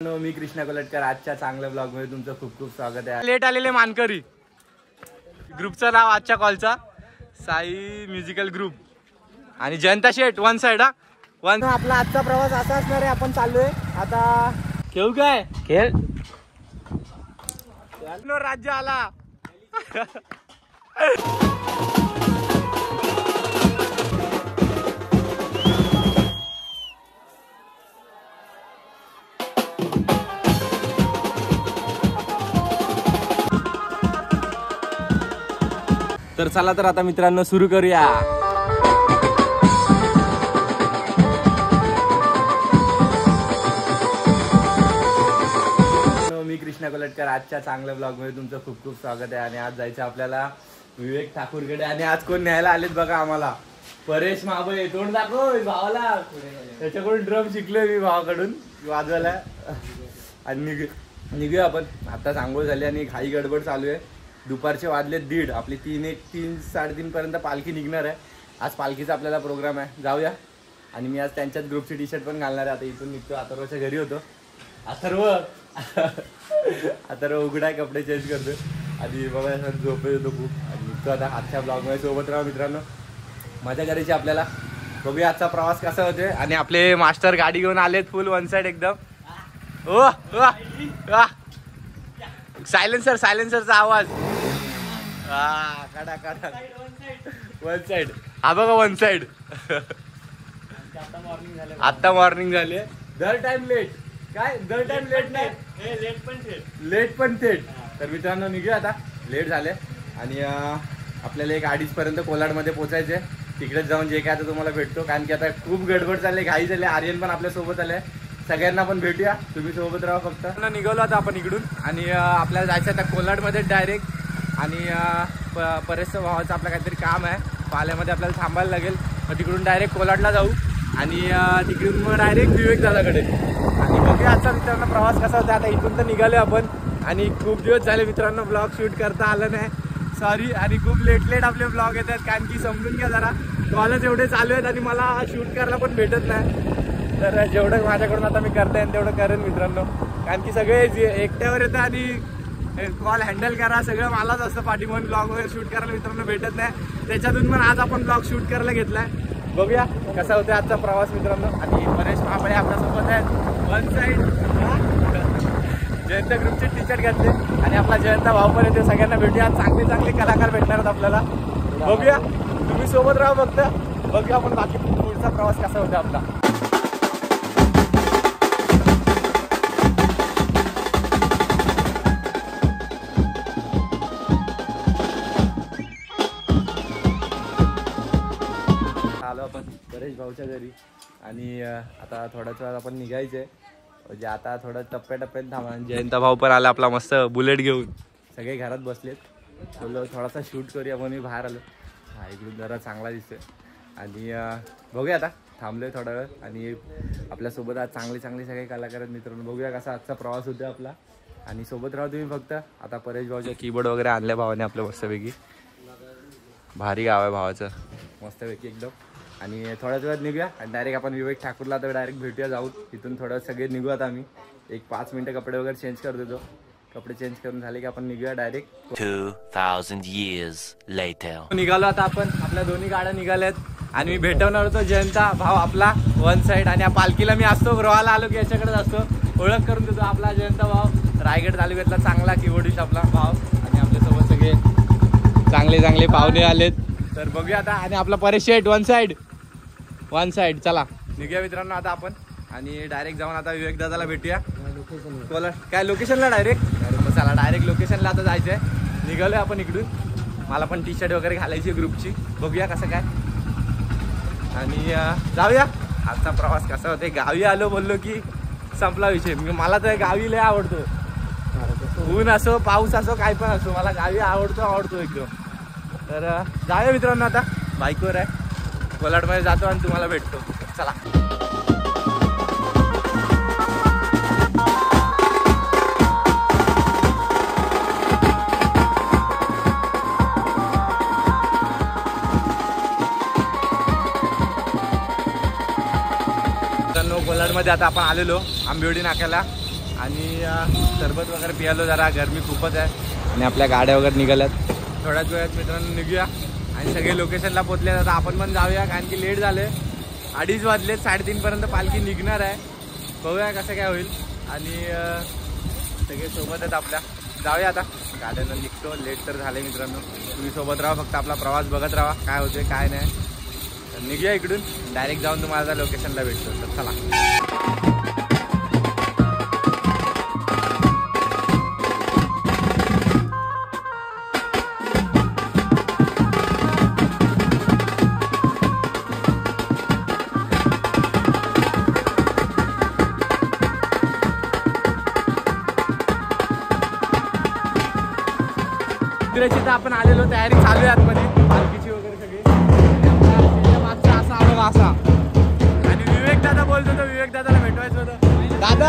मी कृष्णा कोलटकर आजच्या चांगल्या ब्लॉग मध्ये तुमचं खूप खूप स्वागत आहे। लेट आलेले मानकरी ग्रुपचं नाव आजच्या कॉलचा साई म्युझिकल ग्रुप आणि Jayanta Shet one side one. आपला आजचा प्रवास असा असणार आहे, आपण चाललोय आता खेळू काय खेळ राज्य आला तर चला तर आता मित्रांनो सुरू करूया। मी कृष्णा कोलटकर आजच्या चांगल्या ब्लॉग मध्ये तुमचं खूप खूप स्वागत आहे। आणि आज जायचं आपल्याला विवेक ठाकूरकडे आणि आज कोण न्यायला आलेत बघा आम्हाला, परेश महाबळे। तोंड दाखव भावाला, त्याच्याकडून ड्रम शिकलोय मी भावाकडून वाजवायला। आणि निघूया आपण, आता सांगोळ झाली आणि घाई गडबड चालू आहे। दुपारचे वाजले 1:30, आपली 3-3:30 पर्यंत पालखी निघणार आहे। आज पालखीचा आपल्याला प्रोग्राम आहे, जाऊया। आणि मी आज त्यांच्याच ग्रुपची टी शर्ट पण घालणार आहे। आता इथून निघतो, अथर्वच्या घरी होतो। अथर्व उघडाय कपडे चेंज करतो आणि बघा झोपे येतो खूप। आणि निघतो आता आजच्या ब्लॉगमध्ये, सोबत राहा मित्रांनो, मजा करायची आपल्याला। बघूया आजचा प्रवास कसा होतोय। आणि आपले मास्टर गाडी घेऊन आलेत फुल वन साइड एकदम। ओ सायलेन्सरचा आवाज काढा वन साइड, हा बघा वन साइड। आता मॉर्निंग झाले, दर टाइम लेट नाही, लेट पण थेट। तर मित्रांनो निघूया आता, लेट झाले आणि आपल्याला 1-2:30 पर्यंत कोलाडमध्ये पोहोचायचे। तिकडेच जाऊन जे काय आता तुम्हाला भेटतो, कारण की आता खूप गडबड चालले, घाई झाली। आर्यन पण आपल्या सोबत आले, सगळ्यांना पण भेटूया, तुम्ही सोबत राहा फक्त। निघालो आता आपण इकडून आणि आपल्याला जायचं आता कोलाडमध्ये डायरेक्ट। आणि परेश भावाचं आपलं काहीतरी काम आहे पाल्यामध्ये, आपल्याला थांबायला लागेल। मग तिकडून डायरेक्ट कोलाडला जाऊ आणि तिकडून मग डायरेक्ट विवेक दादाकडे। आणि बघूया आजचा मित्रांनो प्रवास कसा होता। आता इथून तर निघाले आपण आणि खूप दिवस झाले मित्रांनो ब्लॉग शूट करता आलं नाही, सॉरी। आणि खूप लेट आपले ब्लॉग येतात, कारण की समजून घ्या जरा, कॉलेज एवढे चालू आहेत आणि मला शूट करायला पण भेटत नाही। तर जेवढं माझ्याकडून आता मी करता येईल तेवढं करेन मित्रांनो, कारण की सगळे एकट्यावर येतं आणि कॉल हँडल करा सगळं मलाच असतं। पाठीमागून ब्लॉग वगैरे शूट करायला मित्रांनो भेटत नाही, त्याच्यातून पण आज आपण ब्लॉग शूट करायला घेतलाय। बघूया कसा होता आजचा प्रवास मित्रांनो। आणि परेश महाबळे आपल्यासोबत आहेत वन साइड, जयंत ग्रुपचे टी शर्ट घातले आणि आपला जयंत भाऊ पण येते। सगळ्यांना भेटूया, चांगले कलाकार भेटणार आहेत आपल्याला। बघूया, तुम्ही सोबत राहा फक्त, बघूया आपण बाकी पुढचा प्रवास कसा होता आपला। आलो आपण परेश भाऊच्या घरी आणि आता थोड्याच वेळात आपण निघायचंय, म्हणजे आता थोडं टप्प्याटप्प्याने थांबा। जयंत भाऊ पण आला आपला मस्त बुलेट घेऊन, सगळे घरात बसलेत। बोललो थोडासा शूट करूया, म्हणून मी बाहेर आलो। हा इकडून जरा चांगला दिसतोय आणि बघूया आता, थांबलोय थोडा वेळ। आणि आपल्यासोबत आज चांगले सगळे कलाकार आहेत मित्रांनो। बघूया कसा आजचा प्रवास होतो आपला आणि सोबत राहा तुम्ही फक्त। आता परेश भाऊच्या कीबोर्ड वगैरे आणल्या भावाने आपल्या मस्तपैकी, भारी गाव आहे भावाचं मस्तपैकी एकदम। आणि थोड्याच वेळात निघूया आणि डायरेक्ट आपण विवेक ठाकूरला तर डायरेक्ट भेटूया जाऊन। तिथून थोडं सगळे निघू आता आम्ही, 1-5 मिनिटं कपडे वगैरे चेंज कर देतो। कपडे चेंज करून झाले की आपण निघूया डायरेक्ट। 2000 years later निघालो आता आपण, आपल्या दोन्ही गाड्या निघाल्यात आणि मी भेटवणार होतो जयंता भाऊ आपला वन साइड। आणि या पालखीला मी असतो, रोहाला आलो की याच्याकडेच असतो, ओळख करून देतो आपला जयंता भाऊ, रायगड तालुक्यातला चांगला कीबोर्डिस्ट आपला भाव। आणि आपल्यासोबत सगळे चांगले पाहुणे आलेत, तर बघूया आता। आणि आपला परेश शेट वन साइड चला निघूया मित्रांनो आता आपण आणि डायरेक्ट जाऊन आता विवेक दादाला भेटूया। काय लोकेशनला डायरेक्ट चला, डायरेक्ट लोकेशनला आता जायचंय। निघालोय आपण इकडून, मला पण टी शर्ट वगैरे घालायची ग्रुपची, बघूया कसं काय। आणि जाऊया, आजचा प्रवास कसा होता। गावी आलो बोललो की संपला विषय। मला तर गावी लय आवडतो, ऊन असो पाऊस असो काय पण असो, मला गावी आवडतो एकदम। तर जाऊया मित्रांनो आता, बाईकवर आहे, कोलाडमध्ये जातो आणि तुम्हाला भेटतो, चला। कोलाडमध्ये आता आपण आलेलो आंबिवडी नाक्याला आणि सरबत वगैरे पियालो, जरा गरमी खूपच आहे आणि आपल्या गाड्या वगैरे निघाल्यात. थोड्याच वेळात मित्रांनो निघूया आणि सगळे लोकेशनला पोहोचले. आता आपण पण जाऊया कारण की लेट झाले, 2:30 वाजलेत, 3:30 पर्यंत पालखी निघणार आहे. बघूया कसं काय होईल आणि सगळे सोबत आहेत आपल्या. जाऊया आता गाड्यानं निघतो, लेट तर झाले मित्रांनो. तुम्ही सोबत राहा, फक्त आपला प्रवास बघत राहा काय होते काय नाही. तर निघूया इकडून, डायरेक्ट जाऊन तुम्हाला लोकेशनला भेटतो. तर चला. तर आपण आलेलो, तयारी चालू आहे आतमध्ये पालखीची वगैरे सगळी. मागचा असा आलो असा आणि विवेक दादा बोलतो, तर विवेक दादाला भेटवायचं होतं. दादा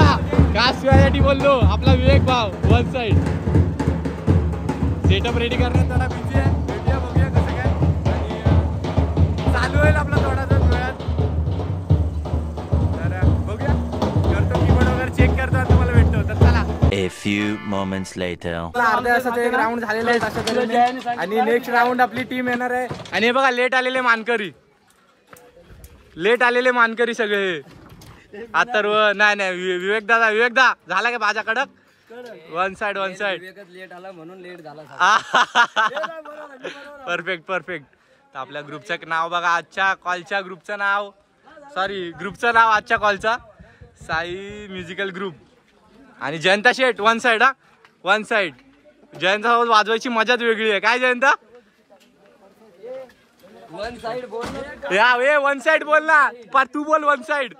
कास शिवायसाठी बोललो, आपला विवेक भाव वन साईड सेटअप रेडी करण्यात थोडा बिझी आहे. भेटूया, बघूया कसं काय आणि चालू होईल आपला थोडासा वेळात. तर बघूया, करतो कीबोर्ड वगैरे चेक करतो आणि तुम्हाला भेटतो. तर चला. A few moments later. अर्ध्या तासाचं एक राऊंड झालेलं आहे अशा तऱ्हेने आणि नेक्स्ट राऊंड आपली टीम येणार आहे. आणि हे बघा लेट आलेले मानकरी, लेट आलेले मानकरी सगळे. अथर्व नाही विवेक दा झाला का भाजा कडक. वन साइड लेट आला म्हणून लेट झाला. परफेक्ट. तर आपल्या ग्रुपचं नाव बघा, आजच्या कॉलच्या ग्रुपचं नाव, ग्रुपचं नाव आजच्या कॉलचा साई म्युझिकल ग्रुप. आणि Jayanta Shet one side. One side Jayanta सोबत वाजवायची मजाच वेगळी आहे. काय जयंता? वन साइड बोल या वे वन साइड बोल ना, पर तू बोल वन साइड.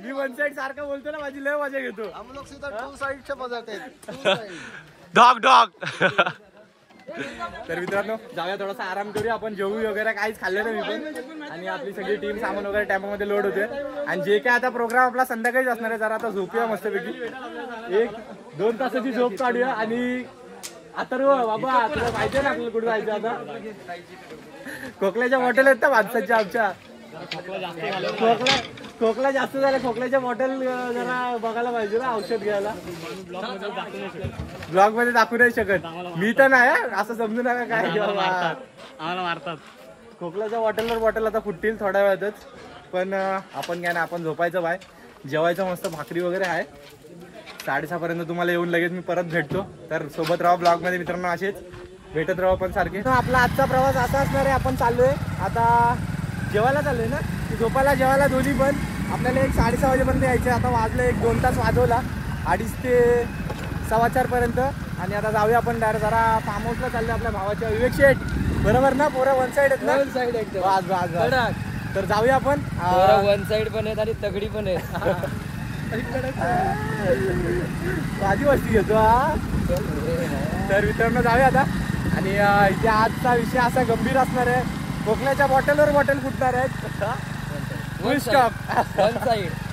मी वन साइड सारखं बोलतो ना, माझी लय मजा घेतो. हम लोग सीधा टू साइड से बजाते. डॉग. तर मित्रांनो जाऊया, थोडासा आराम करूया आपण. जेवू वगैरे काहीच खाल्लं नाही मी पण. आणि आपली सगळी टीम सामान वगैरे टेम्पोमध्ये लोड होते. आणि जे काय आता प्रोग्राम आपला संध्याकाळीच असणार आहे. जरा आता झोपूया मस्तपैकी, 1-2 तासाची झोप काढूया. आणि अथर्व बाबा तुला माहिती आहे ना आपल्याला कुठे जायचं आता. खोकल्याच्या बॉटल आहेत ना माणसाच्या आमच्या. खोकला जास्त झाला, खोकल्याच्या बॉटल जरा बघायला पाहिजे ना, औषध घ्यायला. ब्लॉग मध्ये दाखवू नाही शकत मी तर नाही, असं समजू नका काय आम्हाला मारतात. खोकल्याच्या बॉटल आता फुटतील थोड्या वेळातच. पण आपण काय ना, आपण झोपायचं बाय, जेवायचं मस्त, भाकरी वगैरे आहे. 6:30 पर्यंत तुम्हाला येऊन लगेच मी परत भेटतो. तर सोबत राहा ब्लॉग मध्ये मित्रांनो, असेच भेटत राहू आपण सारखे. आपला आजचा प्रवास असा असणार आहे. आपण चाललोय आता जेवायला, चाललोय ना झोपायला जेवायला दोन्ही पण. आपल्याला 6:30 वाजेपर्यंत यायचे. आता वाजले 1-2 तास वाजवला, 2:30 ते 4:15 पर्यंत. आणि आता जाऊया आपण डायरेक्ट जरा फार्म हाऊसला चाललोय आपल्या भावाच्या. विवेक शेठ बरोबर ना, पोरं वन साइड आहेत ना. वन साइड एकदम वाज. तर जाऊया आपण. वन साइड पण आहेत आणि तगडी पण आहेत. माझी वस्ती घेतो हा. तर मित्रांनो जाऊया आता. आणि इथे आजचा विषय असा गंभीर असणार आहे. खोकल्याच्या बॉटलवर बॉटल फुटणार आहेत. फुल स्टॉप.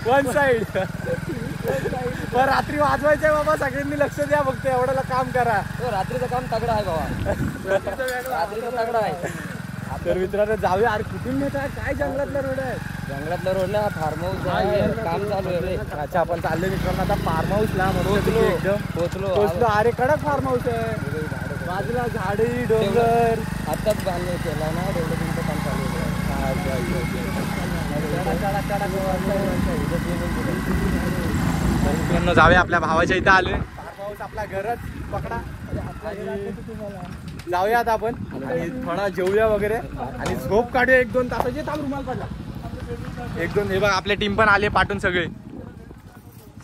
One side. पण रात्री वाजवायचंय बाबा, सगळ्यांनी लक्ष द्या, फक्त एवढं काम करा. रात्रीचं काम तगडं आहे बाबा. रात्रीचं तगडं आहे. तर मित्रांनो जाऊया. अरे कुठून नेत आहे, काय जंगलातला रोड आहे. जंगलातला रोड ना, फार्म हाऊस आहे, काम चालू आहे. अच्छा आपण चाललोय मित्रांनो आता फार्म हाऊसला. पोहोचलो. अरे कडक फार्म हाऊस आहे, बाजूला झाडी डोंगर. आताच बांधले केला ना, डेव्हलपिंगचं काम चालू आहे. मित्रांनो जाऊया, आपल्या भावाच्या इथं आलोय. फार्म हाऊस आपला घरच पकडा. जाऊया आता आपण आणि थोडा जेवूया वगैरे आणि झोप काढूया 1-2 तासाची. थांब रुमाल पडला. 1-2. हे बघा आपली टीम पण आली पाठून,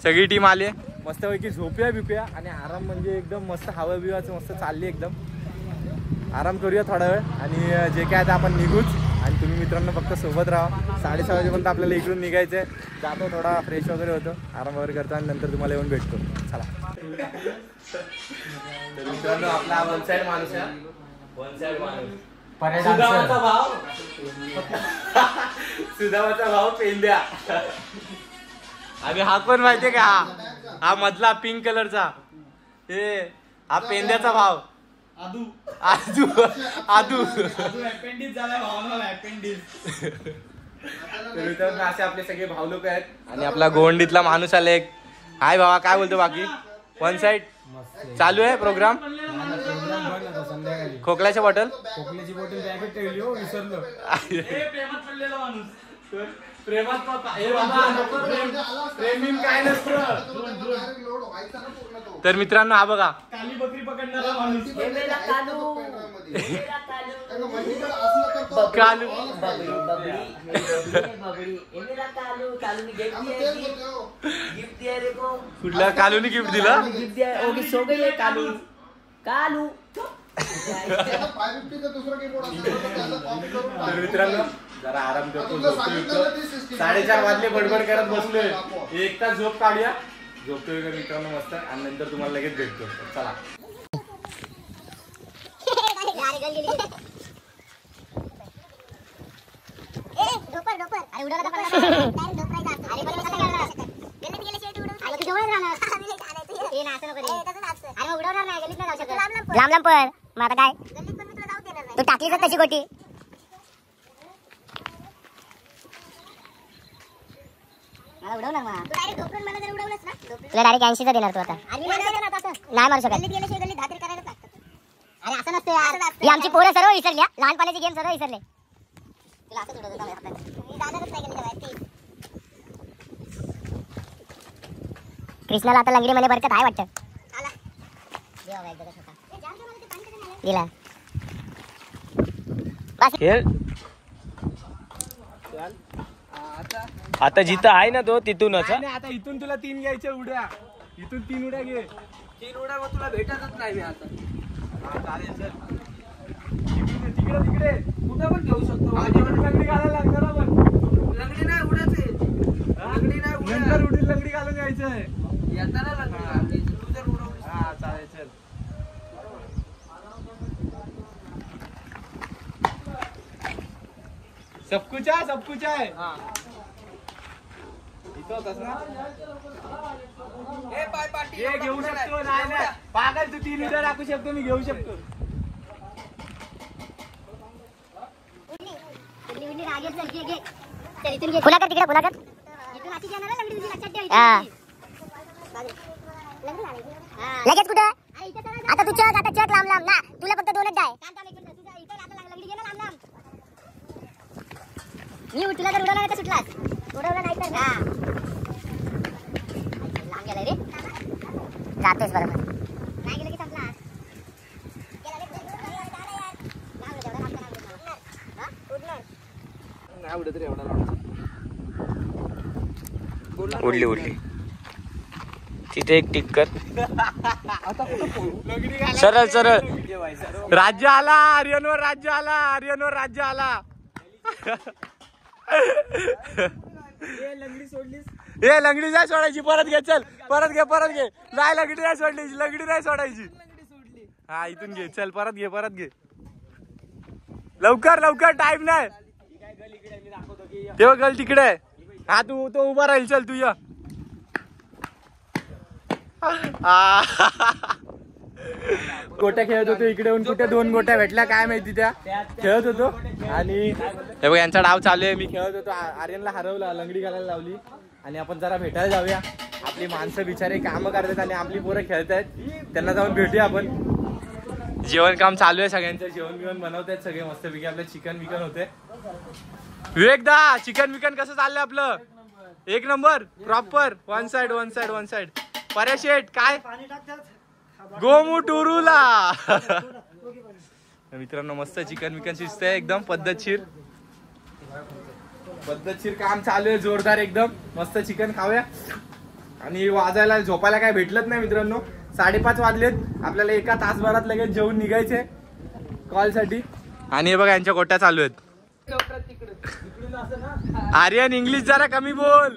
सगळी टीम आली. मस्तपैकी झोपूया बिपूया आणि आराम, म्हणजे एकदम मस्त हवा बिवाचं मस्त चालली, एकदम आराम करूया थोडा वेळ. आणि जे काय आता आपण निघूच. आणि तुम्ही मित्रांनो फक्त सोबत राहा. 6:30 वाजेपर्यंत आपल्याला इकडून निघायचंय. जातो, थोडा फ्रेश वगैरे होतो, आराम वगैरे करतो आणि नंतर तुम्हाला येऊन भेटतो. चला. तर मित्रांनो आपला वन साइड माणूस आहे. वन साइड माणूस सुदामाचा भाव पेंद्या. आणि हा कोण माहितीये का, हा मधला पिंक कलरचा, हे हा पेंद्याचा भाव. आदू अपेंडिस झाला भावाला, अपेंडिस. असे आपले सगळे भाव लोक आहेत. आणि आपला गोवंडीतला माणूस आला एक, हाय भावा, काय बोलतो बाकी? वन साइड चालू आहे प्रोग्राम. संध्याकाळी खोकल्याच्या बॉटल खोकल्याची बॉटल बॅगेत ठेवली हो, विसरलो. प्रेमात प्रेमीन काय नसतं. तर मित्रांनो हा बघा, काली बकरी पकडणारा माणूस. कालू कुठल्या कालूनी गिफ्ट दिलं? तर मित्रांनो जरा आराम करतो, झोपतो. 4:30 वाजले, बडबड करत बसलोय. 1 तास झोप काढूया. झोपतोय का मित्रांनो मस्त, आणि नंतर तुम्हाला लगेच भेटतो. चला. लांब लांब पण मग आता काय तू टाकली तर तशी गोटी. तुला डायरेक्ट 80चा देणार तू आता. नाही मारू शकत. अरे असं नसते यार, ही आमची पोरं सर्व विसरली. लहानपणाचे गेम सर्व विसरले. कृष्णाला आता लंगडी मध्ये बरकत आहे वाटतं. दिला खेळ आता जिथं आहे ना तो तिथूनच. नाही, आता इथून तुला 3 घ्यायच्या उड्या. इथून 3 उड्या घे. 3 उड्या मग तुला भेटतच नाही मी आता. चालेल, चल. तिकडे तिकडे कुठं पण घेऊ शकतो. लंगडी घालायला लागणार आपण. लंगडी नाही उड्याच आहे. लंगडी नाही उड्या. नंतर उडी लंगडी घालून जायचंय. येताना लंगडी तू जर उडवलीस. हा चालेल, चल. सब कुछ है. इथं होतास ना. ए पाय पाटी हे घेऊ शकतो. नाही पागल, तू 3 उड्या टाकू शकतो, मी घेऊ शकतो. खुला कर तिकडे, खुला कर. लगेच कुठं आता तू चक, आता चक लांब लांब ना. तुला फक्त 2च जाय. मी तुला जर उडवला नाही तर सुटलास. उडवला नाही तर हा लांब गेलाय रे. जातोयस बरोबर. नाही गेलं की संपला. नाही उडत रे एवढा. उडली तिथे एक टिक कर. सरळ सरळ. राज्य आला आर्यनवर, राज्य आला आर्यनवर, राज्य आला. ए लंगडी नाही सोडायची, परत घे. चल परत घे. नाही लंगडी नाही सोडली, लंगडी नाही सोडायची. हा इथून घे. चल परत घे. लवकर टाइम नाही. तेव्हा गल तिकडे. हा तू तो उभा राहील. चल तू या. गोट्या खेळत होतो इकडे येऊन. कुठे 2 गोट्या भेटल्या काय माहिती. त्या खेळत होतो आणि हे बघ यांचा डाव चालू आहे. मी खेळत होतो. आर्यनला हरवला, लंगडी घालायला लावली. आणि आपण जरा भेटायला जाऊया. आपली माणसं बिचारे कामं करतात आणि आपली पोरं खेळतायत. त्यांना जाऊन भेटूया आपण. जेवण काम चालू आहे सगळ्यांचं. जेवण बिवण बनवतायत सगळे मस्तपैकी. आपलं चिकन बिकन होते. विवेकदा चिकन विकन कसं चाललंय आपलं? 1 नंबर. प्रॉपर. One side. परेशेट काय गोमू टुरूला. मित्रांनो मस्त चिकन विकन शिजतंय एकदम पद्धतशीर काम चालू आहे. जोरदार एकदम. मस्त चिकन खाऊया. आणि वाजायला झोपायला काय भेटलंच नाही मित्रांनो. 5:30 वाजलेत. आपल्याला 1 तासभरात लगेच जेवून निघायचे कॉल साठी. आणि हे बघा यांच्या गोट्या चालू आहेत. आर्यन इंग्लिश जरा कमी बोल.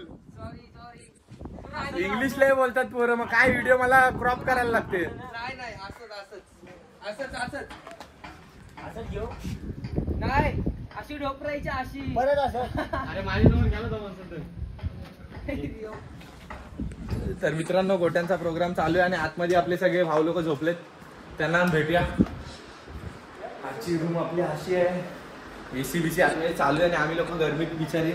इंग्लिश लय बोलतात पोरं. मग काय व्हिडिओ मला क्रॉप करायला लागते. नाही असंच घेऊ. नाही अशी ढोपरायची अशी. अरे माझ्याजवळ गेला तर मित्रांनो गोट्यांचा प्रोग्राम चालू आहे आणि आतमध्ये आपले सगळे भाऊ लोक झोपलेत. त्यांना भेटूया. आजची रूम आपली अशी आहे. AC बीसी आतमध्ये चालू आहे आणि आम्ही लोक गरमीत बिचारे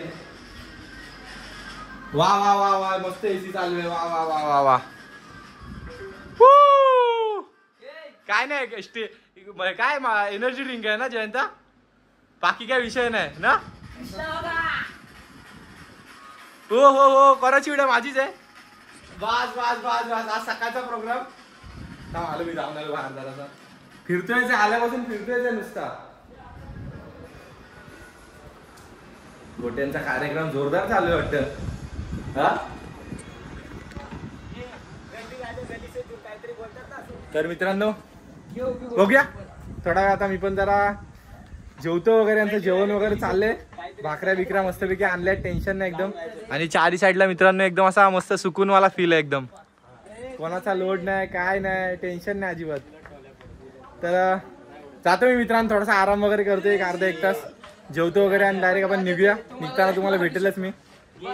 वा वा वा वा मस्त एसी चालू आहे. वा वा वा वा वा. काय नाही काय एनर्जी ड्रिंक आहे ना जयंता, बाकी काय विषय नाही ना. हो हो हो करायची व्हिडिओ माझीच आहे. बस बस बस बस आज सकाळचा प्रोग्राम आलो मी जाऊन आलो बाहेर जरासा फिरतोय. आल्यापासून फिरतोय नुसता. गोट्यांचा कार्यक्रम जोरदार चालू आहे वाटतं. हा तर मित्रांनो बघूया थोडा वेळ. आता मी पण जरा जेवतो वगैरे. यांचं जेवण वगैरे चाललंय. भाकऱ्या बिकऱ्या मस्तपैकी आणल्या, टेन्शन नाही एकदम. आणि चारी साईडला मित्रांनो एकदम असा मस्त सुकूनवाला फील आहे एकदम. कोणाचा लोड नाही काय नाही, टेन्शन नाही अजिबात. तर जातो मी मित्रांनो, थोडासा आराम वगैरे करतो एक अर्धा एक तास, जेवतो वगैरे आणि डायरेक्ट आपण निघूया. निघताना तुम्हाला भेटेलच मी,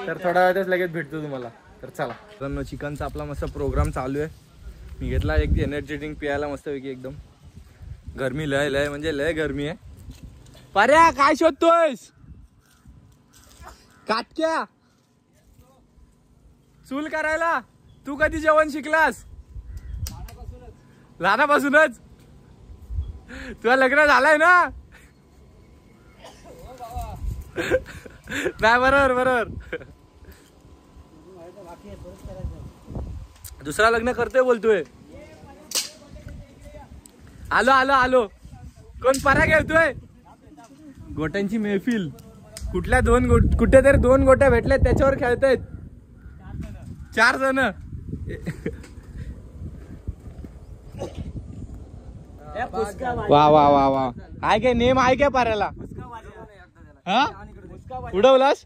तर थोड्या वेळातच लगेच भेटतो तुम्हाला. तर चला मित्रांनो, चिकनचा आपला मस्त प्रोग्राम चालू आहे. मी घेतला एक एनर्जी ड्रिंक पियायला मस्तपैकी एकदम. गरमी लय लय म्हणजे लय गरमी आहे. पर्या काय शोधतोयस? काटक्या चूल करायला तू कधी जेवण शिकलास? लहानापासूनच. तुला लग्न झालंय ना? नाही बरोबर बरोबर. दुसरा लग्न करतोय बोलतोय. आलो आलो आलो. कोण परा घेतोय? गोट्यांची मैफिल. कुठल्या कुठे तरी 2 गोट्या भेटल्या त्याच्यावर खेळतायत 4 जण. वा वा वा वा. आहे काय नेम आहे काय पाऱ्याला? हा उडवलास?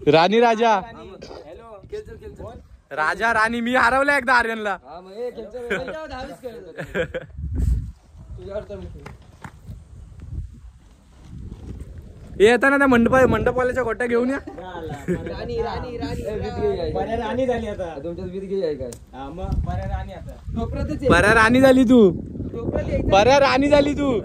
राणी राजा राजा राणी मी हरवलं एकदा आर्यनला. येताना त्या मंडपवाल्याच्या गोट्या घेऊन या. पर्या राणी झाली तू. पर्या राणी झाली तू.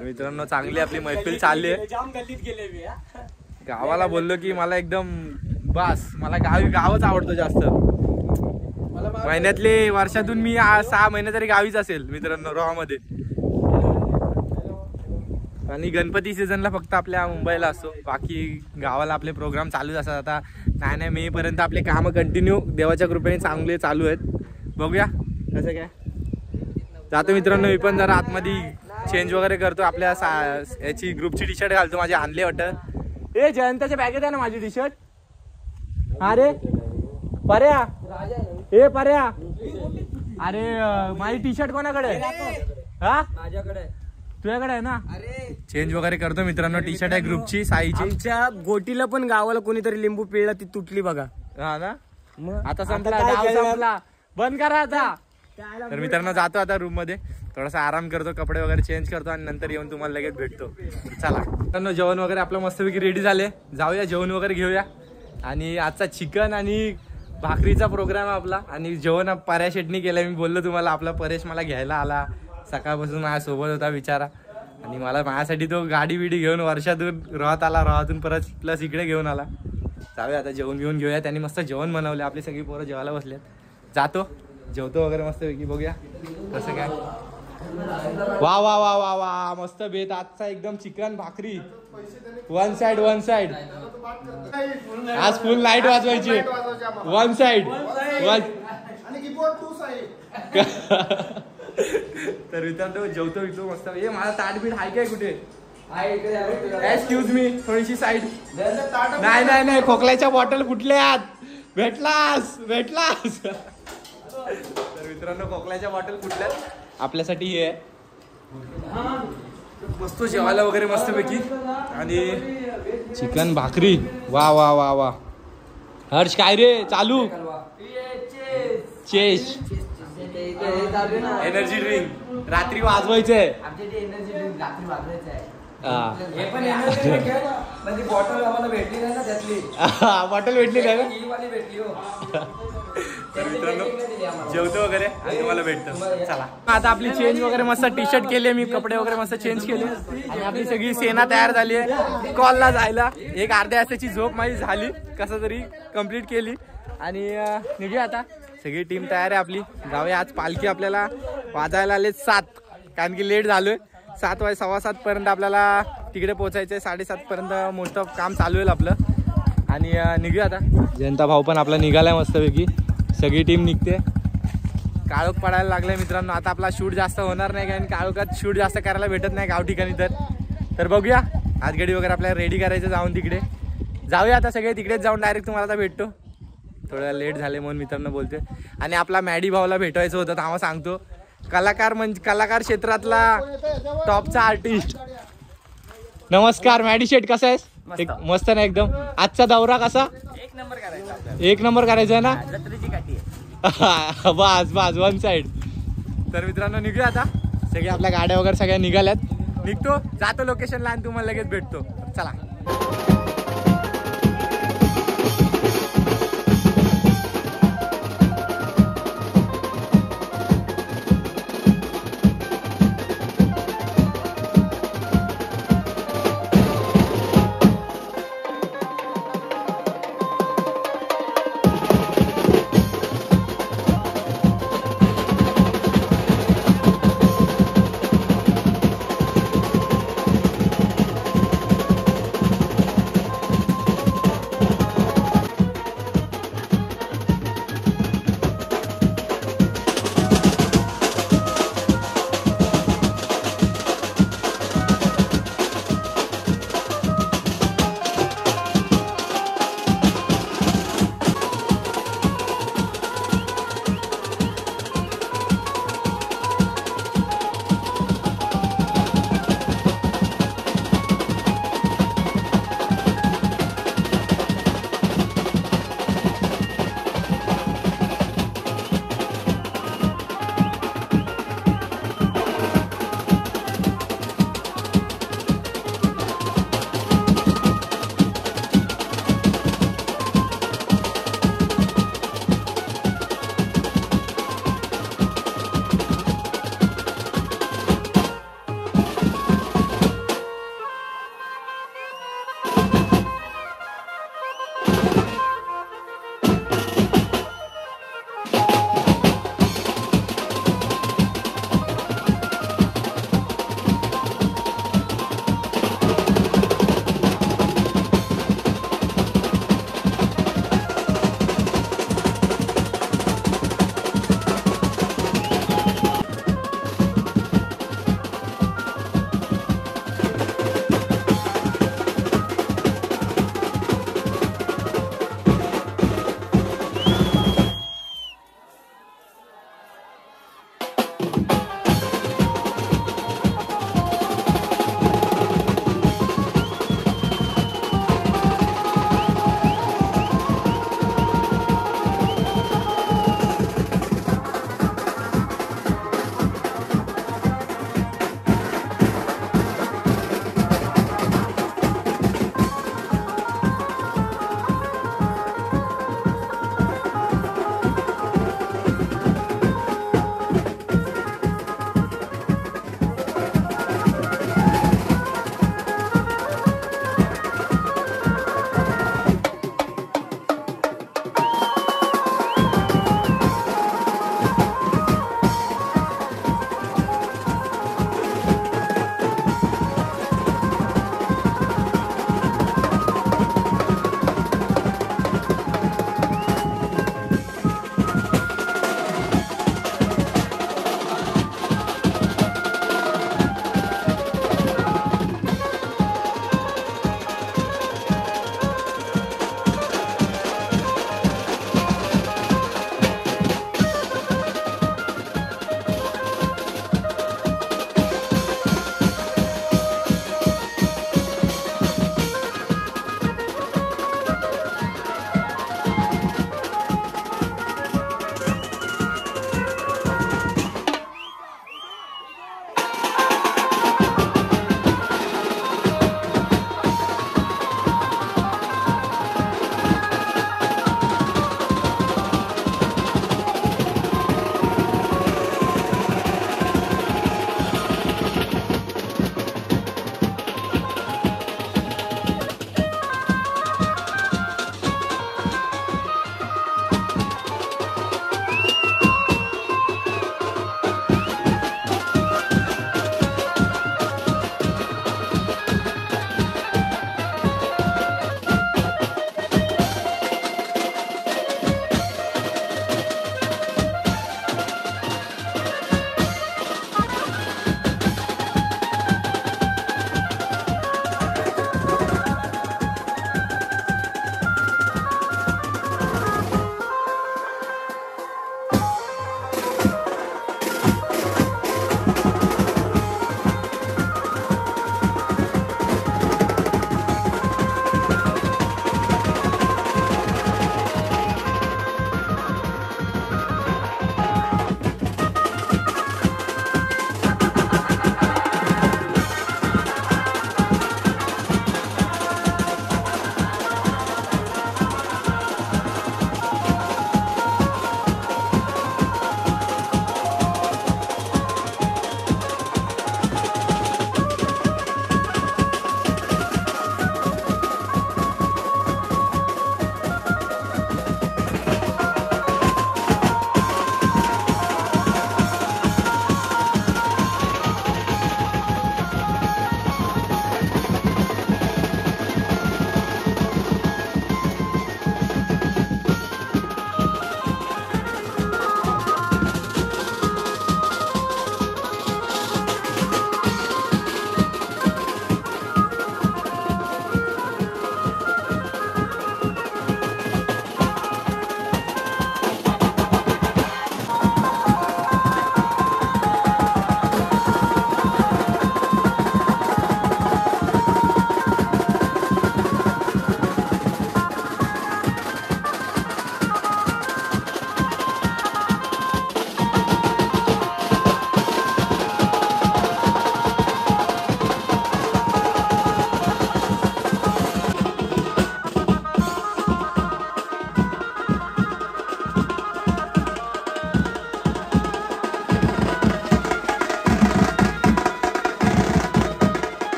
मित्रांनो चांगली आपली मैफिल चालली आहे. गावाला बोललो की मला एकदम बस मला गावच आवडतो जास्त. महिन्यातले वर्षातून मी 6 महिने तरी गावीच असेल मित्रांनो रोहामध्ये. आणि गणपती सीझनला फक्त आपल्या मुंबईला असतो, बाकी गावाला आपले प्रोग्राम चालूच असतात. आता नाही मे पर्यंत आपले कामं कंटिन्यू देवाच्या कृपेने चांगले चालू आहेत. बघूया कसं काय. जातो मित्रांनो मी पण जरा आतमध्ये चेंज वगैरे करतो. आपल्या याची ग्रुपची टी शर्ट घालतो. माझी आणली वाटतं. ए जयंताच्या बॅगेत आहे ना माझी टी शर्ट. अरे पर्या ए पर्या अरे माझी टी शर्ट कोणाकडे? हा माझ्याकडे. तुझ्याकडे आहे ना? चेंज वगैरे करतो मित्रांनो. टी शर्ट आहे ग्रुपची साईची. आमच्या गोटीला पण गावाला कोणीतरी लिंबू पिळला, ती तुटली बघा. हा ना. आता संपला गाव संपला. बंद करा आता. तर मित्रांनो जातो आता रूम मध्ये, थोडासा आराम करतो, कपडे वगैरे चेंज करतो आणि नंतर येऊन तुम्हाला लगेच भेटतो. चला मित्रांनो जेवण वगैरे आपलं मस्तपैकी रेडी झाले. जाऊया जेवण वगैरे घेऊया. आणि आजचा चिकन आणि भाकरीचा प्रोग्राम आहे आपला. आणि जेवण पर्या शेटणी केलं. मी बोललो तुम्हाला आपला परेश मला घ्यायला आला सकाळपासून माझ्यासोबत होता बिचारा. आणि मला माझ्यासाठी तो गाडी बिडी घेऊन वर्षातून रोहात आला, रोहातून परत प्लस इकडे घेऊन आला. जाऊया आता जेवण घेऊन घेऊया. त्यांनी मस्त जेवण बनवले. आपली सगळी पोरं जेवायला बसलेत. जातो जेवतो वगैरे मस्त पैकी. बघूया कसं काय. वा वा वा वा वा मस्त बेत आजचा एकदम. चिकन भाकरी वन साइड आज फुल लाईट वाजवायची. वन साइड तर मित्रांनो जेवतो विकतो मस्त. हे माझा ताटबीट हाय काय कुठे? एक्सक्यूज मी थोडीशी साईड. नाही नाही नाही खोकल्याच्या बॉटल कुठल्यात? भेटलास. तर मित्रांनो खोकल्याच्या बॉटल कुठल्यात? आपल्यासाठी हे आहे. मस्त जेवायला वगैरे मस्तपैकी. आणि चिकन भाकरी. वा वा वा वा. हर्ष काय रे चालू? चेस एनर्जी ड्रिंक रात्री वाजवायचंय. हे पण एनर्जी ड्रिंक आहे, पण ती बॉटल आम्हाला भेटली नाही ना त्यातली. बॉटल भेटली काय ही वाली भेटली हो. तर मित्रांनो जेवतो वगैरे आणि तुम्हाला भेटतो. चला आता आपली चेंज वगैरे मस्त टी शर्ट केली, मी कपडे वगैरे मस्त चेंज केले आणि आपली सगळी सेना तयार झाली आहे कॉलला जायला. एक अर्ध्या तासाची झोप माझी झाली कसं तरी कंप्लीट केली आणि निघूया आता. सगळी टीम तयार आहे आपली, जाऊया. आज पालखी आपल्याला वाजायला आले 7, कारण की लेट झालोय. 7 वाजे 7:15 पर्यंत आपल्याला तिकडे पोहोचायचं आहे. 7:30 पर्यंत मोस्ट ऑफ काम चालू होईल आपलं आणि निघूया आता. जयंता भाऊ पण आपला निघालाय मस्तपैकी, सगळी टीम निघते. काळोख पडायला लागलाय मित्रांनो. आता आपला शूट जास्त होणार नाही, कारण काळोखात शूट जास्त करायला भेटत नाही गाव ठिकाणी. तर बघूया, आजगडी वगैरे आपल्याला रेडी करायचं जाऊन तिकडे. जाऊया आता सगळे तिकडेच जाऊन डायरेक्ट तुम्हाला आता भेटतो. थोडं लेट झाले म्हणून मित्रांनो बोलते. आणि आपला मॅडी भाऊला भेटायचं होतं, तेव्हा सांगतो. कलाकार म्हणजे कलाकार क्षेत्रातला टॉपचा आर्टिस्ट. नमस्कार मॅडी शेट, कसा आहेस? मस्त ना एकदम. आजचा दौरा कसा? 1 नंबर करायचा. 1 नंबर करायचा आहे ना? जत्रेची काठी आहे. बस 1 साइड. तर मित्रांनो निघूया आता. सगळे आपल्या गाड्या वगैरे सगळ्या निघाल्यात. निघतो, जातो लोकेशनला आणि तुम्हाला लगेच भेटतो. चला.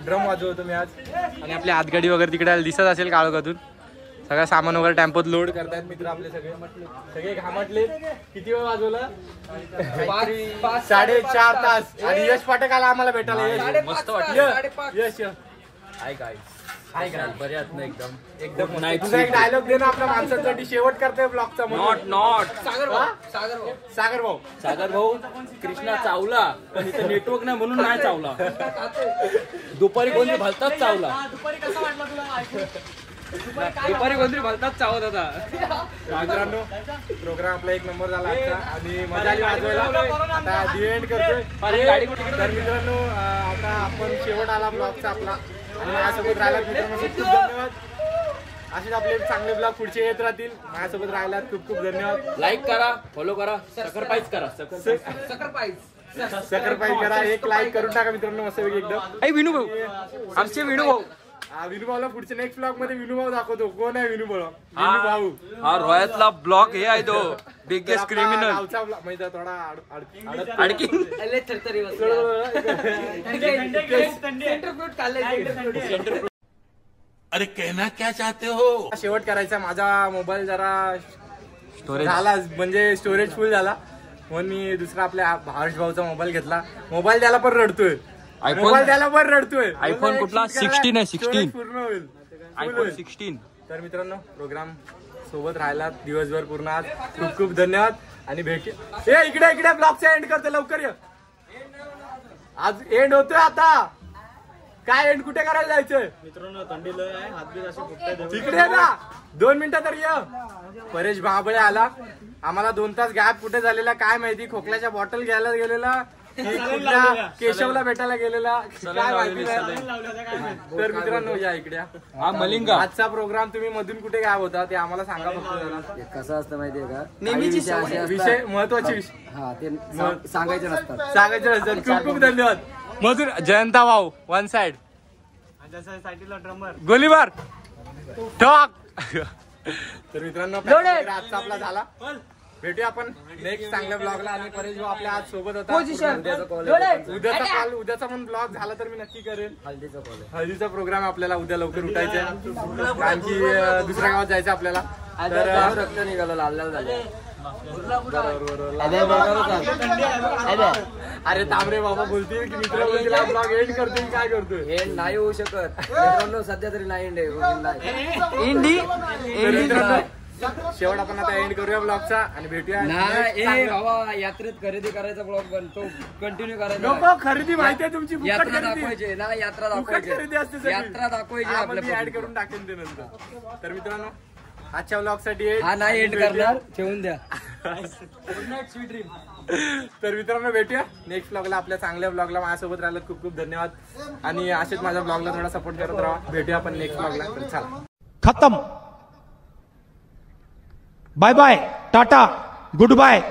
ड्रम वाजवतो मी आज. आणि आपली हातगाडी वगैरे तिकडे दिसत असेल काळोखातून. सगळं सामान वगैरे टेम्पोत लोड करतायत मित्र आपले सगळे घामटले. किती वेळ वाजवलं? 4.5 तास. आणि यश पाठक आला आम्हाला भेटायला. यश मस्त वाटलं. यश हाय काय बऱ्यात ना एकदम नाही. तुझा एक डायलॉग दे ना आपल्या माणसांसाठी शेवट करतोय ब्लॉगचा. नॉट सागर भाऊ कृष्णा चावला पण इथं नेटवर्क नाही म्हणून नाही चावला. दुपारी कोणतरी भलताच चावला. दुपारी कोणतरी भलताच चावत होता. मित्रांनो प्रोग्राम आपला एक नंबर झाला आजचा आणि मजा आली वाजवायला. आता दी एंड करतोय. तर मित्रांनो आता आपण शेवट आला ब्लॉगचा आपला आणि माझ्यासोबत राहिला मित्रांनो खूप खूप धन्यवाद. असेच आपले चांगले ब्लॉग पुढचे येत राहतील. माझ्यासोबत राहिला खूप खूप धन्यवाद. लाईक करा, फॉलो करा, सकरपाईज करा. सकरपाई करा. एक लाईक करून टाका मित्रांनो मस्तपैकी एकदम. विनू भाऊ आमचे विनू भाऊ. विनू भाऊला पुढच्या नेक्स्ट ब्लॉग मध्ये विनू भाऊ दाखवतो. कोण आहे विनू भाऊ? विनू भाऊ हा रोह्यातला ब्लॉक हे आहे तो बिगेस्ट क्रिमिनल. गावचा म्हणजे थोडा अडकी अरे कहना क्या चाहते हो? शेवट करायचा. माझा मोबाईल जरा झाला म्हणजे स्टोरेज फुल झाला म्हणून मी दुसरा आपल्या हर्ष भाऊचा मोबाईल घेतला. मोबाईल द्यायला पण रडतोय. मोबाईल द्यायला पण रडतोय. आयफोन कुठला? 16 आहे. 16 पूर्ण होईल. आयफोन 16. तर मित्रांनो प्रोग्राम सोबत राहिला दिवसभर पूर्ण. आज खूप खूप धन्यवाद आणि भेटूया. इकडे ब्लॉगचा एंड करतो लवकर ये. आज एंड होतोय आता. काय एंड कुठे करायला जायचंय मित्रांनो? थंडी लय आहे, हातबीत असे फुटतायत. तिकडे ना 2 मिनिटं तर ये. परेश भाबळे आला. आम्हाला 2 तास गॅप कुठे झालेला काय माहिती. खोकल्याच्या बॉटल घ्यायला गेलेला कुठल्या केशवला भेटायला गेलेला काय माहिती नाही. तर मित्रांनो या इकडे. हा मलिंगा. आजचा प्रोग्राम तुम्ही मधून कुठे गायब होता ते आम्हाला सांगा फक्त जरा. कसं असतं माहितीये का? नेहमीची विषय महत्वाचे विषय हा ते सांगायचे नसतात. सांगायचे नसतात. खूप खूप धन्यवाद. मधुर जयंता भाऊ वन साइड गोलीबार ठोक. तर मित्रांनो आजचा आपला झाला. भेटूया आपण नेक्स्ट चांगल्या ब्लॉगला. आणि परेश भाऊ आपल्या आज सोबत होता. उद्याचा पण ब्लॉग झाला तर मी नक्की करेल. हळदीचा प्रोग्राम आपल्याला उद्या लवकर उठायचा आहे. आणखी दुसऱ्या गावात जायचं आपल्याला. तर रक्त निघालं, लाल लाल झालं. अरे तांबरे बाबा बोलतील की मित्र ब्लॉग एंड करतोय काय करतोय. हे नाही होऊ शकत मित्रांनो. सध्या तरी नाही शेवट आपण आता एंड करूया ब्लॉगचा आणि भेटूया. नाही बाबा, यात्रेत खरेदी करायचा ब्लॉग बनतो कंटिन्यू करायचा. नको खरेदी माहिती आहे तुमची. यात्रा दाखवायची ना, यात्रा खरेदी दाखवायची, असते. यात्रा दाखवायची आपल्या. ऍड करून टाकेन ते नंतर. तर मित्रांनो आजच्या ब्लॉग साठी हा नाही एंड करणार, ठेवून द्या. तर मित्रांनो भेटूया नेक्स्ट ब्लॉगला. आपल्या चांगल्या ब्लॉगला माझ्यासोबत राहिलं खूप खूप धन्यवाद. आणि असेच माझ्या ब्लॉगला थोडा सपोर्ट करत राहा. भेटूया आपण नेक्स्ट ब्लॉगला. तर चला खत्म. Bye bye, tata, goodbye,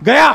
गया.